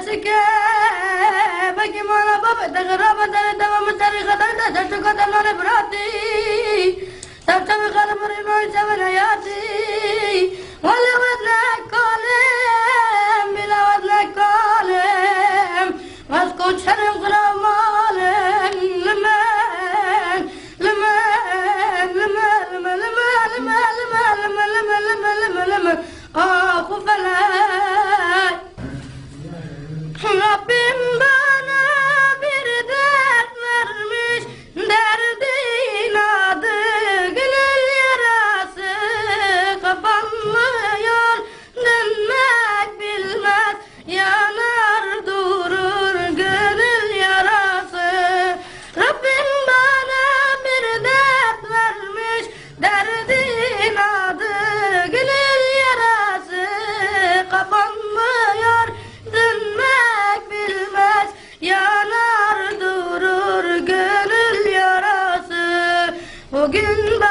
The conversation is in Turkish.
سكة بقي ما بابا تغرب تغرب تاريخ تغرب تغرب براتي تبتوي خلف مريم سبن حياتي ولا ودنا كلام بلا ودنا كلام مسكوت شرم غرام مالم لمن لمن لمن لمن لمن لمن لمن لمن لمن لمن آخو فلاي Rabbim bana bir dert vermiş, derdin adı gönül yarası, kapanmıyor, dönmek bilmez, yanar durur gönül yarası. Rabbim bana bir dert vermiş, derdin adı gönül yarası, kapanmıyor, dönmek bilmez, yanar durur gönül yarası. Bugün